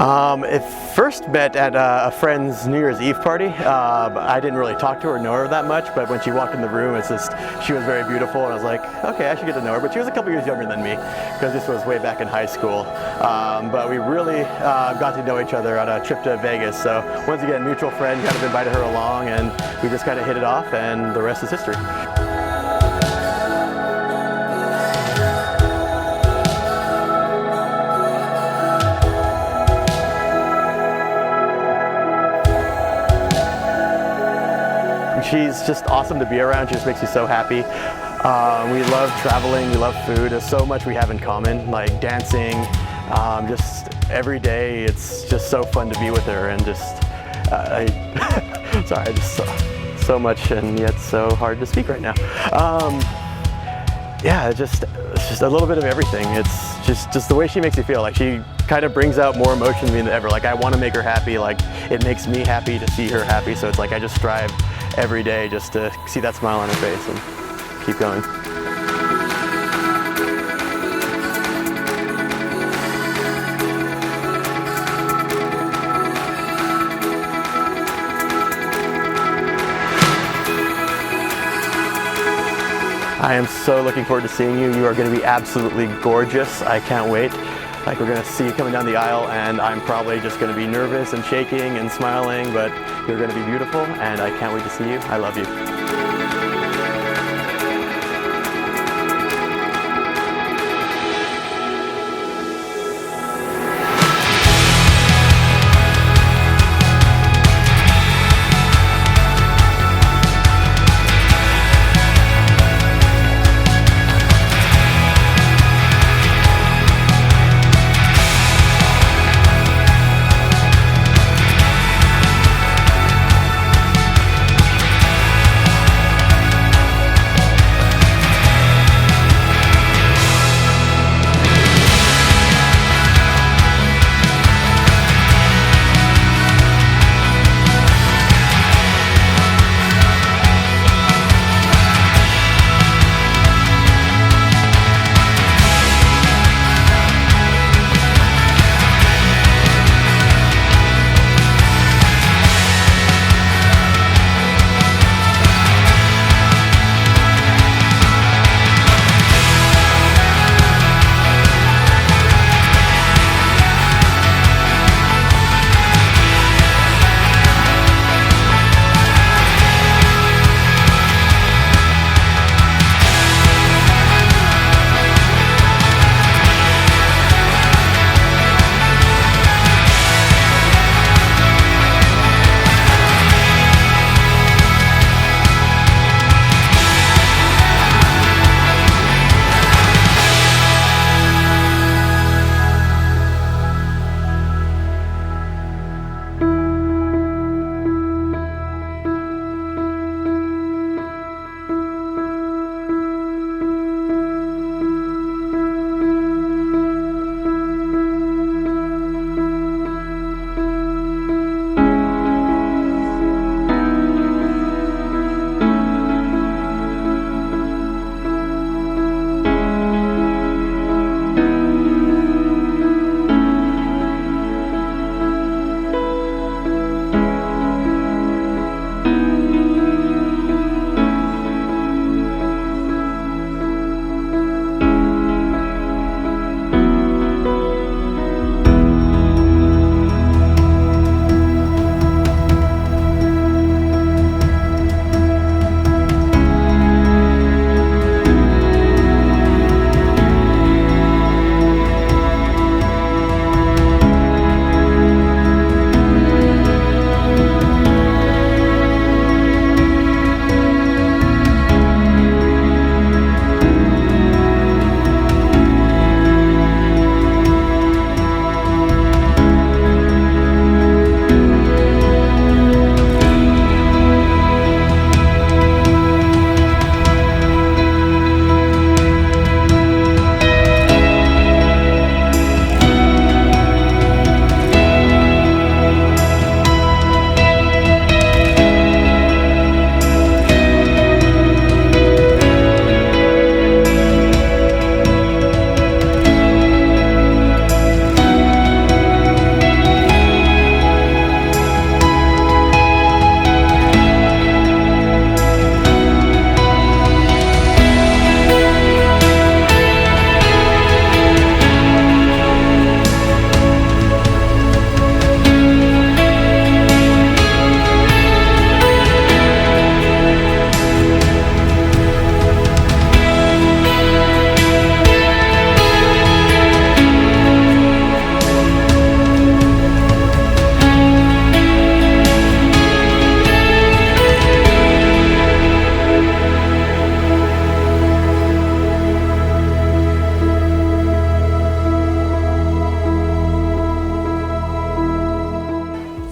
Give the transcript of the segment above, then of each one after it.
It first met at a friend's New Year's Eve party. I didn't really talk to her or know her that much, but when she walked in the room, she was very beautiful, and I was like, okay, I should get to know her. But she was a couple years younger than me, because this was way back in high school. But we really got to know each other on a trip to Vegas. So once again, mutual friend kind of invited her along, and we just kind of hit it off, and the rest is history. She's just awesome to be around. She just makes me so happy. We love traveling, we love food. There's so much we have in common, like dancing. Just every day, it's just so fun to be with her, and just, sorry, just so much, and yet so hard to speak right now. Yeah, it's just a little bit of everything. It's just the way she makes me feel. Like, she kind of brings out more emotion in me than ever. Like, I want to make her happy. Like, it makes me happy to see her happy. So it's like I just strive every day just to see that smile on her face and keep going. I am so looking forward to seeing you. You are going to be absolutely gorgeous. I can't wait. Like, we're going to see you coming down the aisle, and I'm probably just going to be nervous and shaking and smiling, but you're going to be beautiful, and I can't wait to see you. I love you.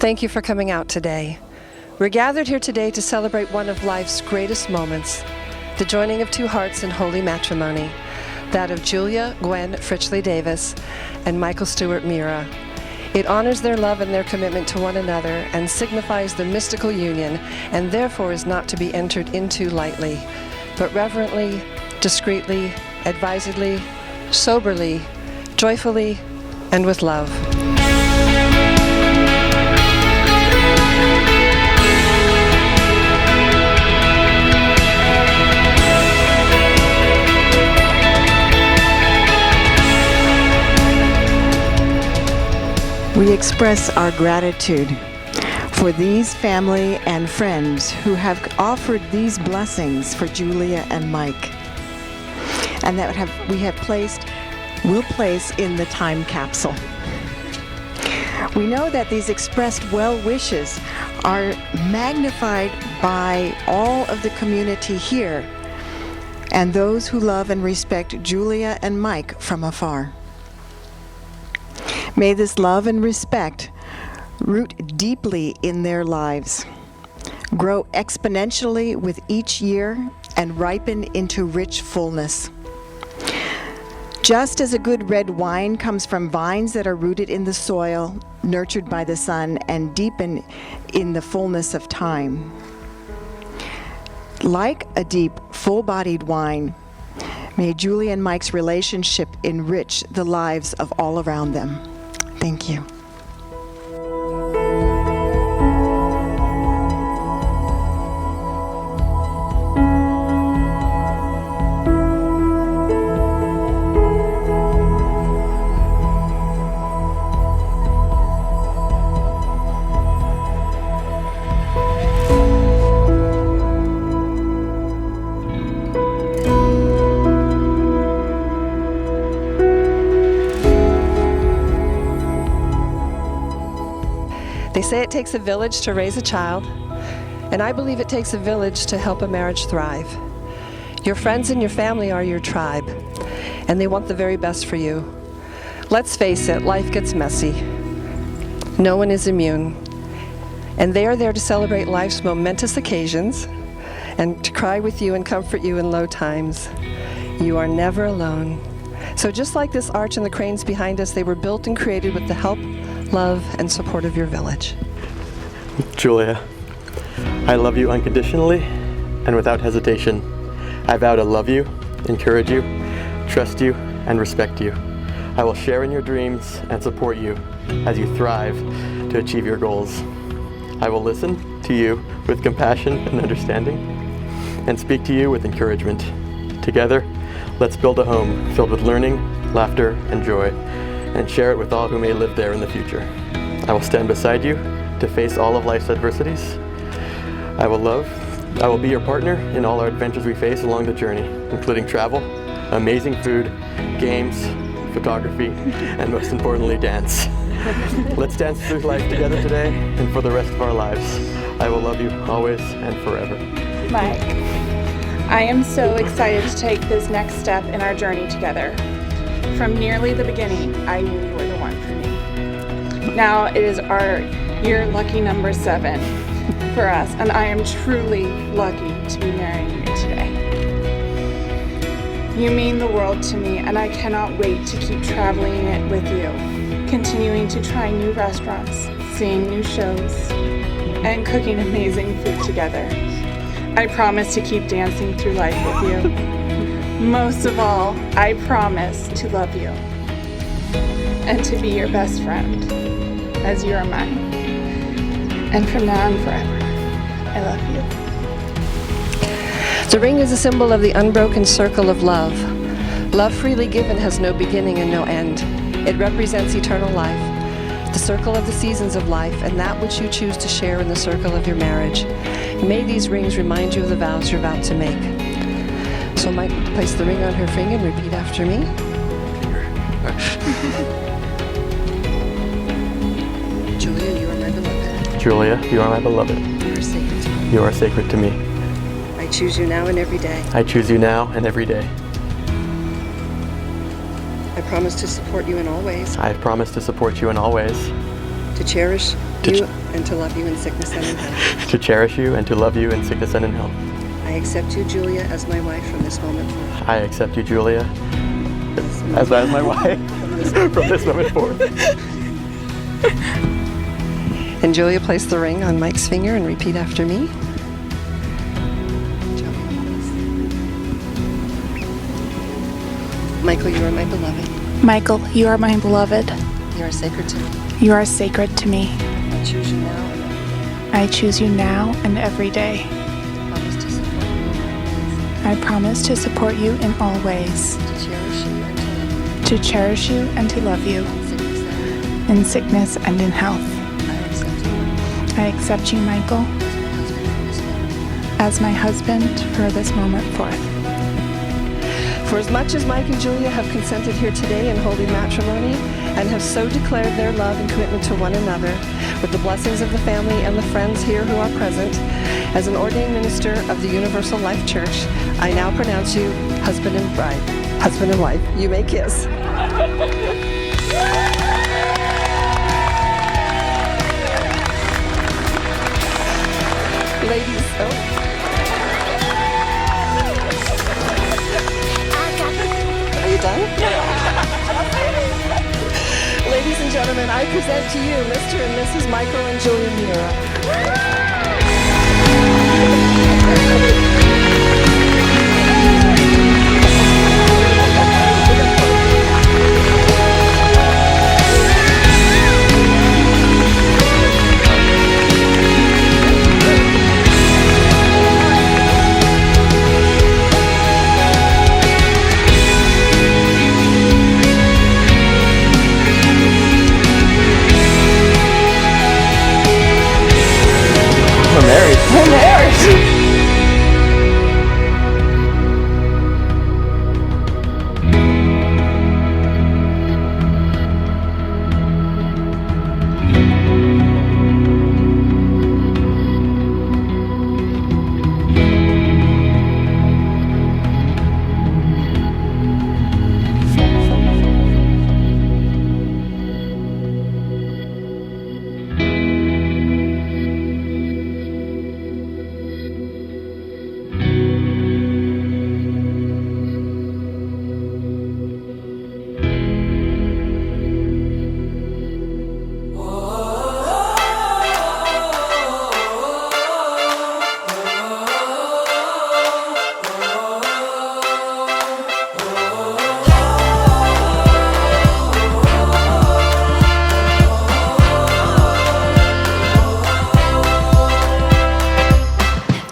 Thank you for coming out today. We're gathered here today to celebrate one of life's greatest moments, the joining of two hearts in holy matrimony, that of Julia Gwen Fritchley Davis and Michael Stewart Mira. It honors their love and their commitment to one another and signifies the mystical union, and therefore is not to be entered into lightly, but reverently, discreetly, advisedly, soberly, joyfully, and with love. We express our gratitude for these family and friends who have offered these blessings for Julia and Mike, and that will place in the time capsule. We know that these expressed well wishes are magnified by all of the community here and those who love and respect Julia and Mike from afar. May this love and respect root deeply in their lives, grow exponentially with each year, and ripen into rich fullness. Just as a good red wine comes from vines that are rooted in the soil, nurtured by the sun, and deepen in the fullness of time. Like a deep, full-bodied wine, may Julia and Mike's relationship enrich the lives of all around them. Thank you. They say it takes a village to raise a child, and I believe it takes a village to help a marriage thrive. Your friends and your family are your tribe, and they want the very best for you. Let's face it, life gets messy. No one is immune, and they are there to celebrate life's momentous occasions and to cry with you and comfort you in low times. You are never alone. So just like this arch and the cranes behind us, they were built and created with the help, love, and support of your village. Julia, I love you unconditionally and without hesitation. I vow to love you, encourage you, trust you, and respect you. I will share in your dreams and support you as you thrive to achieve your goals. I will listen to you with compassion and understanding and speak to you with encouragement. Together, let's build a home filled with learning, laughter, and joy, and share it with all who may live there in the future. I will stand beside you to face all of life's adversities. I will be your partner in all our adventures we face along the journey, including travel, amazing food, games, photography, and most importantly, dance. Let's dance through life together today and for the rest of our lives. I will love you always and forever. Mike, I am so excited to take this next step in our journey together. From nearly the beginning, I knew you were the one for me. Now it is our year lucky number 7 for us, and I am truly lucky to be marrying you today. You mean the world to me, and I cannot wait to keep traveling it with you, continuing to try new restaurants, seeing new shows, and cooking amazing food together. I promise to keep dancing through life with you. Most of all, I promise to love you and to be your best friend as you are mine. And from now on forever, I love you. The ring is a symbol of the unbroken circle of love. Love freely given has no beginning and no end. It represents eternal life, the circle of the seasons of life, and that which you choose to share in the circle of your marriage. May these rings remind you of the vows you're about to make. So Mike, place the ring on her finger and repeat after me. Julia, you are my beloved. Julia, you are my beloved. You are sacred to me. You are sacred to me. I choose you now and every day. I choose you now and every day. I promise to support you in all ways. I promise to support you in all ways. To cherish you and to love you in sickness and in health. to cherish you and to love you in sickness and in health. I accept you, Julia, as my wife from this moment forth. I accept you, Julia, as my wife from this moment forth. And Julia, place the ring on Mike's finger and repeat after me. Michael, you are my beloved. Michael, you are my beloved. You are sacred to me. You are sacred to me. I choose you now and every day. I choose you now and every day. I promise to support you in all ways. I promise to support you in all ways. To cherish you and to love you. To cherish you and to love you. In sickness and in health. I accept you, Michael, I accept you, Michael, as my husband for this moment forth. For as much as Mike and Julia have consented here today in holy matrimony and have so declared their love and commitment to one another, with the blessings of the family and the friends here who are present, as an ordained minister of the Universal Life Church, I now pronounce you husband and bride, husband and wife. You may kiss. Ladies, Are you done? Ladies and gentlemen, I present to you Mr. and Mrs. Michael and Julia Mira. We're married. We're married.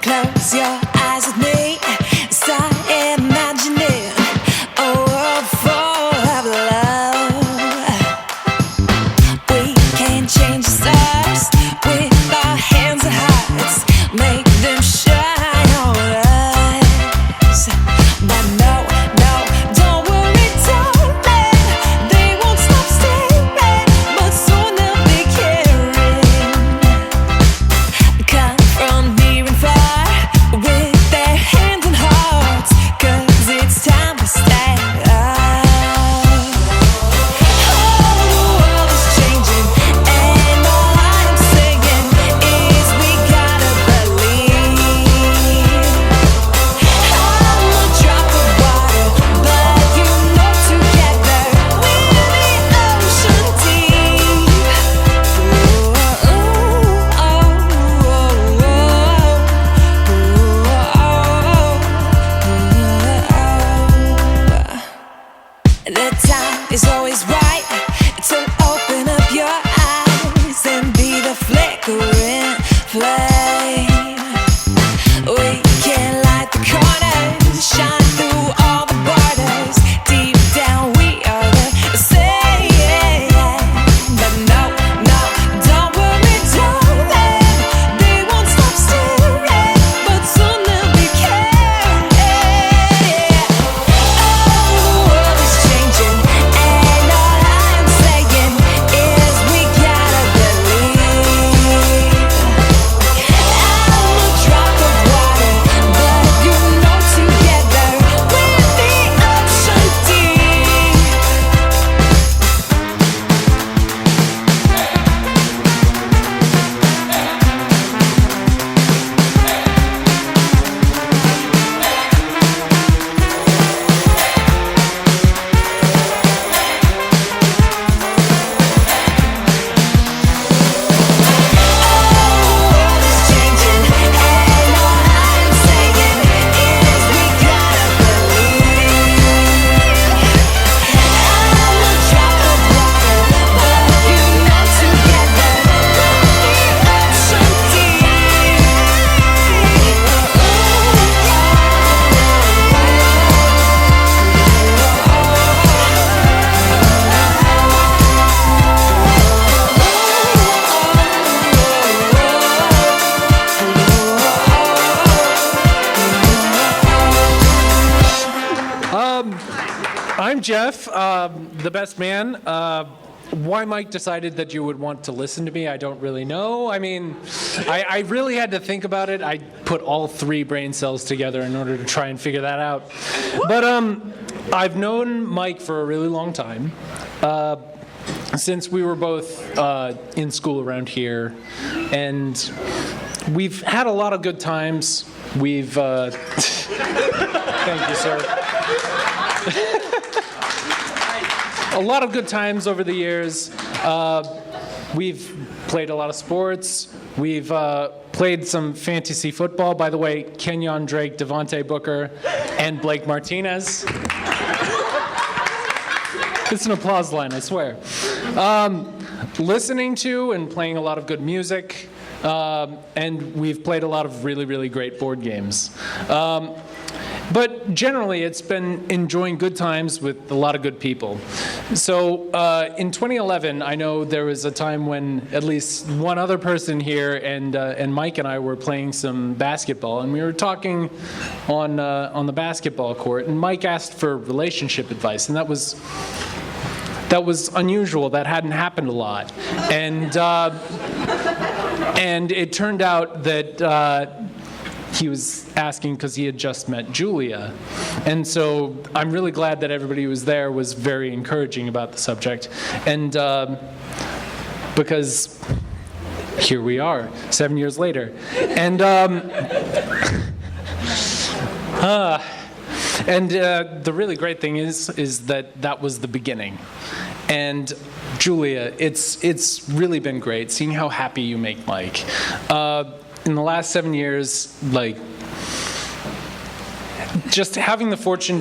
Close your eyes with me, start imagining a world full of love. We can change the stars with our hands and hearts, make them shine on us. But no, don't worry, darling, they won't stop staring, but soon they'll be caring. Come from near and far, with I'm Jeff, the best man. Why Mike decided that you would want to listen to me, I don't really know. I mean, I really had to think about it. I put all 3 brain cells together in order to try and figure that out. But I've known Mike for a really long time. Since we were both in school around here, and we've had a lot of good times. We've thank you, sir. A lot of good times over the years. We've played a lot of sports. We've played some fantasy football. By the way, Kenyon Drake, Devontae Booker, and Blake Martinez. It's an applause line, I swear. Listening to and playing a lot of good music, and we've played a lot of really, really great board games. But generally, it's been enjoying good times with a lot of good people. So in 2011, I know there was a time when at least one other person here and Mike and I were playing some basketball, and we were talking on the basketball court, and Mike asked for relationship advice, and that was unusual. That hadn't happened a lot, and it turned out that he was asking because he had just met Julia. And so I'm really glad that everybody who was there was very encouraging about the subject. And because here we are, 7 years later. And the really great thing is that was the beginning. And Julia, it's really been great seeing how happy you make Mike. In the last 7 years, like, just having the fortune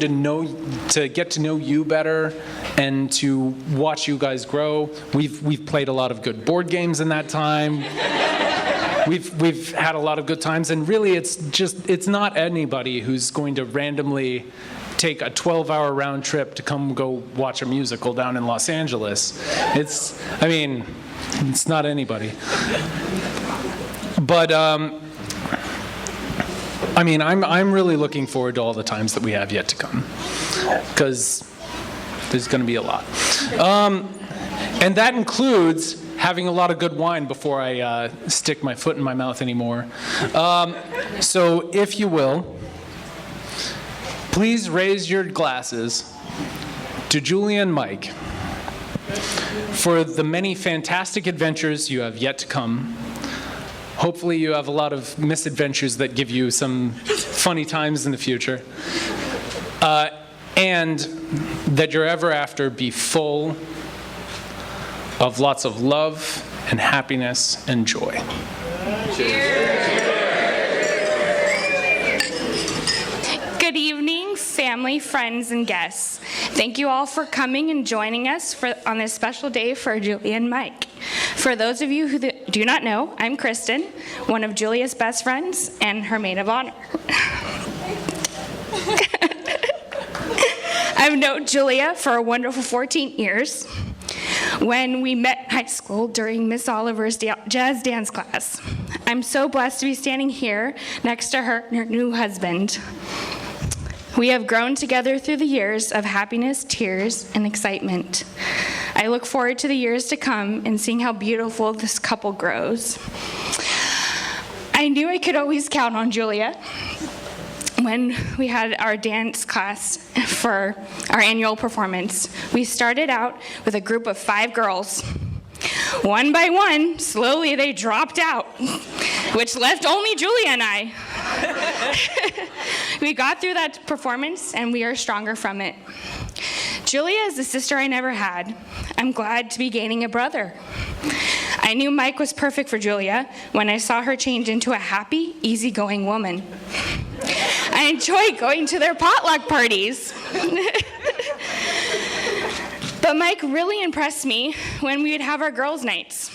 to get to know you better and to watch you guys grow. We've played a lot of good board games in that time. We've had a lot of good times, and really it's not anybody who's going to randomly take a 12-hour round trip to come go watch a musical down in Los Angeles. It's not anybody. But I'm really looking forward to all the times that we have yet to come, because there's going to be a lot, and that includes having a lot of good wine before I stick my foot in my mouth anymore. So, if you will, please raise your glasses to Julia and Mike for the many fantastic adventures you have yet to come. Hopefully you have a lot of misadventures that give you some funny times in the future. And that your ever after be full of lots of love and happiness and joy. Good evening, family, friends, and guests. Thank you all for coming and joining us on this special day for Julia and Mike. For those of you who do not know, I'm Kristen, one of Julia's best friends and her maid of honor. I've known Julia for a wonderful 14 years when we met in high school during Miss Oliver's jazz dance class. I'm so blessed to be standing here next to her and her new husband. We have grown together through the years of happiness, tears, and excitement. I look forward to the years to come and seeing how beautiful this couple grows. I knew I could always count on Julia when we had our dance class for our annual performance. We started out with a group of 5 girls. One by one, slowly they dropped out, which left only Julia and I. We got through that performance, and we are stronger from it. Julia is the sister I never had. I'm glad to be gaining a brother. I knew Mike was perfect for Julia when I saw her change into a happy, easygoing woman. I enjoy going to their potluck parties. But Mike really impressed me when we would have our girls' nights.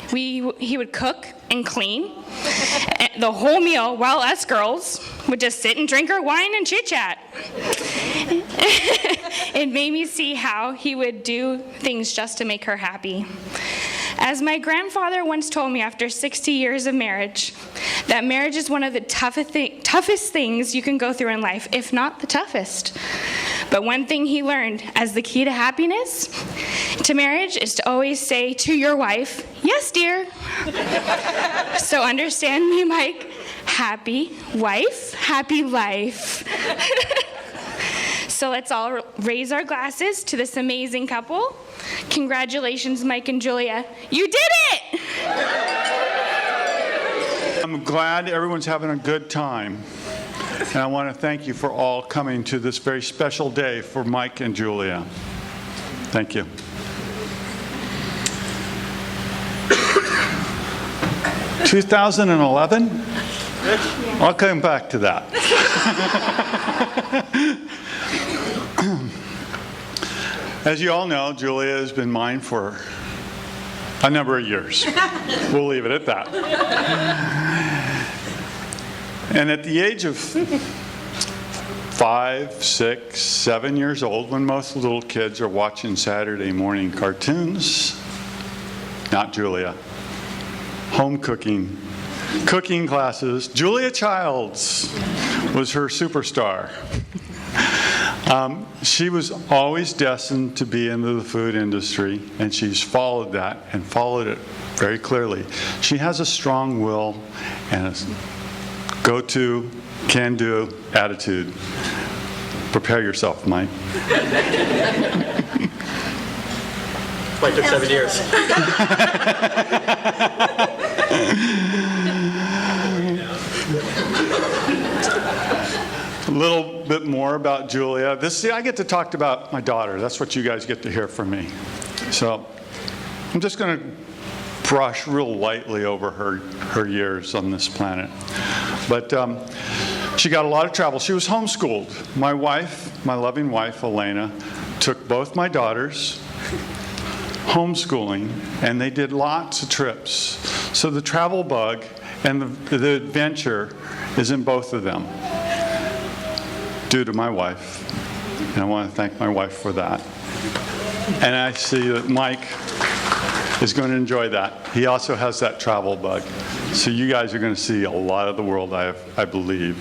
He would cook and clean the whole meal while us girls would just sit and drink our wine and chit-chat. It made me see how he would do things just to make her happy. As my grandfather once told me after 60 years of marriage, that marriage is one of the toughest things you can go through in life, if not the toughest. But one thing he learned as the key to happiness to marriage is to always say to your wife, "Yes, dear." So understand me, Mike. Happy wife, happy life. So let's all raise our glasses to this amazing couple. Congratulations, Mike and Julia. You did it! I'm glad everyone's having a good time. And I want to thank you for all coming to this very special day for Mike and Julia. Thank you. Yeah. 2011? I'll come back to that. As you all know, Julia has been mine for a number of years. We'll leave it at that. And at the age of 5, 6, 7 years old, when most little kids are watching Saturday morning cartoons, not Julia, home cooking, cooking classes, Julia Childs was her superstar. She was always destined to be into the food industry, and she's followed that and followed it very clearly. She has a strong will and a go-to, can-do attitude. Prepare yourself, Mike. Mike took 7 years. A little bit more about Julia. I get to talk about my daughter. That's what you guys get to hear from me. So I'm just going to brush real lightly over her years on this planet. But she got a lot of travel. She was homeschooled. My wife, my loving wife, Elena, took both my daughters homeschooling, and they did lots of trips. So the travel bug and the adventure is in both of them, due to my wife. And I want to thank my wife for that. And I see that Mike is going to enjoy that. He also has that travel bug. So you guys are going to see a lot of the world, I believe.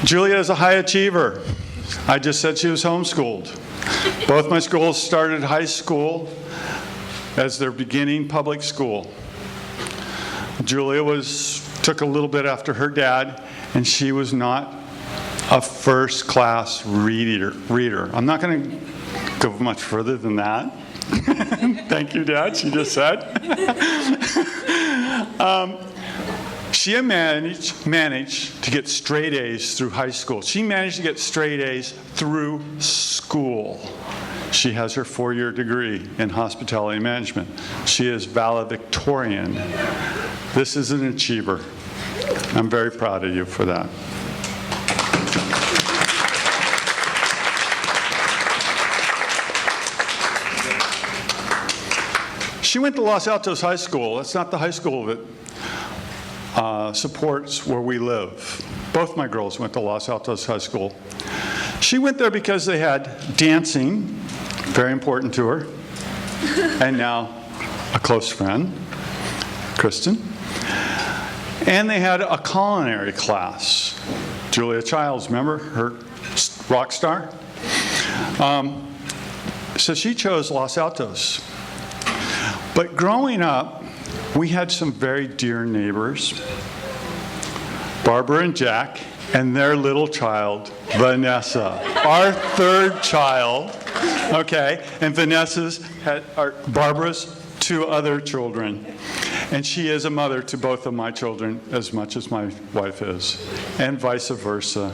Julia is a high achiever. I just said she was homeschooled. Both my schools started high school as their beginning public school. Julia took a little bit after her dad, and she was not a first-class reader. I'm not going to go much further than that. Thank you, Dad, she just said. She managed to get straight A's through high school. She managed to get straight A's through school. She has her 4-year degree in hospitality management. She is valedictorian. This is an achiever. I'm very proud of you for that. She went to Los Altos High School. That's not the high school that supports where we live. Both my girls went to Los Altos High School. She went there because they had dancing, very important to her, and now a close friend, Kristen. And they had a culinary class. Julia Childs, remember her rock star? So she chose Los Altos. But growing up, we had some very dear neighbors, Barbara and Jack, and their little child, Vanessa, our third child, okay? And Barbara's 2 other children. And she is a mother to both of my children as much as my wife is, and vice versa.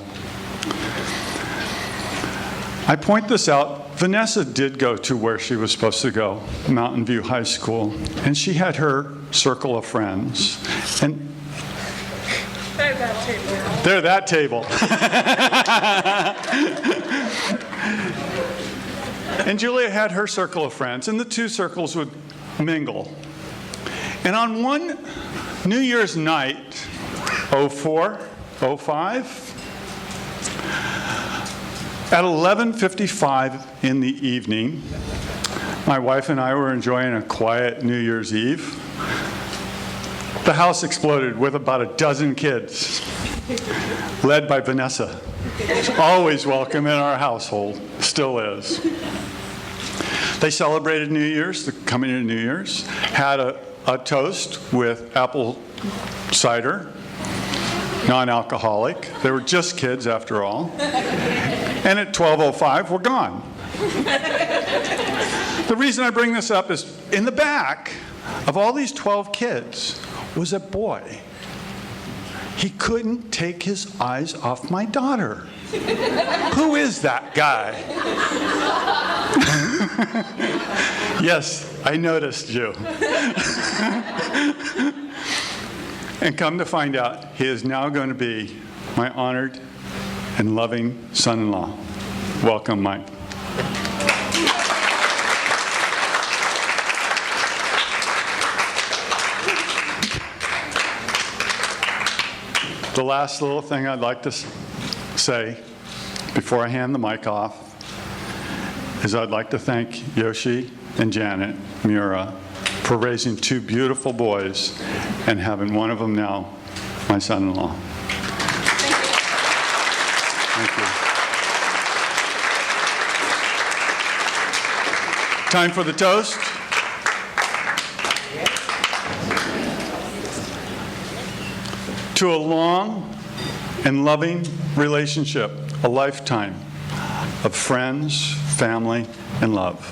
I point this out. Vanessa did go to where she was supposed to go, Mountain View High School, and she had her circle of friends. And they're that table. And Julia had her circle of friends, and the 2 circles would mingle. And on one New Year's night, 04, 05, at 11:55 in the evening, my wife and I were enjoying a quiet New Year's Eve The house exploded with about a dozen kids, led by Vanessa. She's always welcome in our household, still is. They celebrated New Year's, the coming into New Year's, had a toast with apple cider, non-alcoholic. They were just kids after all. And at 12:05, we're gone. The reason I bring this up is in the back of all these 12 kids was a boy. He couldn't take his eyes off my daughter. Who is that guy? Yes, I noticed you. And come to find out, he is now going to be my honored and loving son-in-law. Welcome, Mike. The last little thing I'd like to say before I hand the mic off is I'd like to thank Yoshi and Janet Mura for raising two beautiful boys and having one of them now my son-in-law. Thank you. Time for the toast. To a long and loving relationship, a lifetime of friends, family, and love.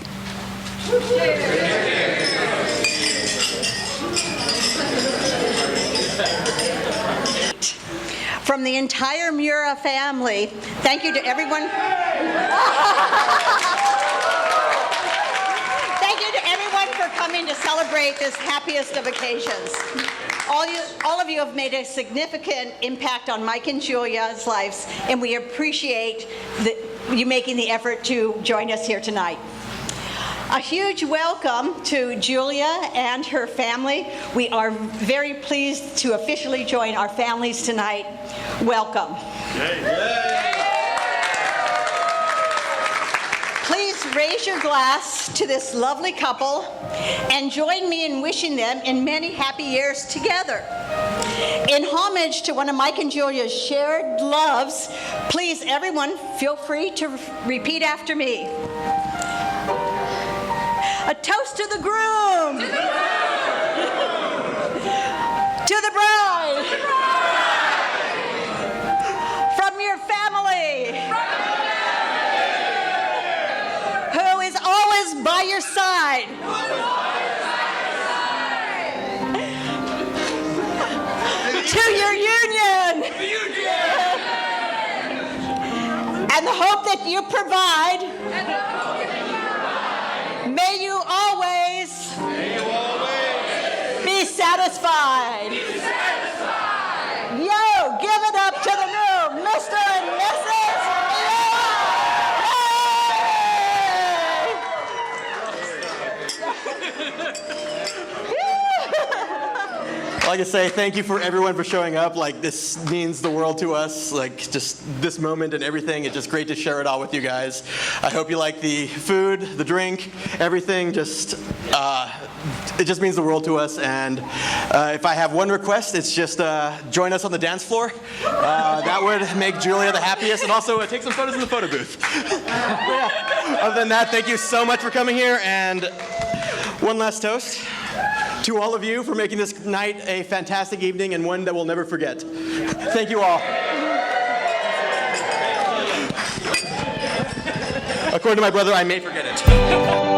From the entire Mura family, thank you to everyone. Thank you to everyone for coming to celebrate this happiest of occasions. All of you have made a significant impact on Mike and Julia's lives, and we appreciate you making the effort to join us here tonight. A huge welcome to Julia and her family. We are very pleased to officially join our families tonight. Welcome. Please raise your glass to this lovely couple and join me in wishing them in many happy years together. In homage to one of Mike and Julia's shared loves, please everyone feel free to repeat after me. A toast to the groom. To the bride. To the bride. From your family. Who is always by your side. To your union. And the hope that you provide. May you always be satisfied. Yo, give it up to the new Mr. and Mrs. I'd like to say thank you for everyone for showing up. Like, this means the world to us. Like, just this moment and everything. It's just great to share it all with you guys. I hope you like the food, the drink, everything. Just it just means the world to us. And if I have one request, it's just join us on the dance floor. That would make Julia the happiest. And also take some photos in the photo booth. Yeah. Other than that, thank you so much for coming here. And one last toast to all of you for making this night a fantastic evening and one that we'll never forget. Thank you all. According to my brother, I may forget it.